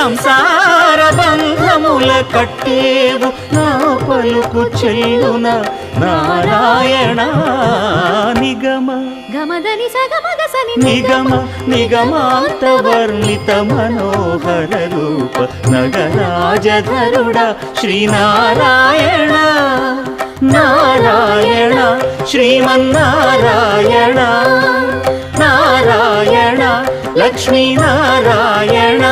సంసార బంధముల కట్టేవు నా పలుకు చెల్లున నారాయణ నిగమ గమదని సగమగసని నిగమ నిగమాంత వర్ణిత మనోహర రూప నగరాజధరుడ శ్రీనారాయణ నారాయణ శ్రీమన్నారాయణ నారాయణ లక్ష్మీనారాయణ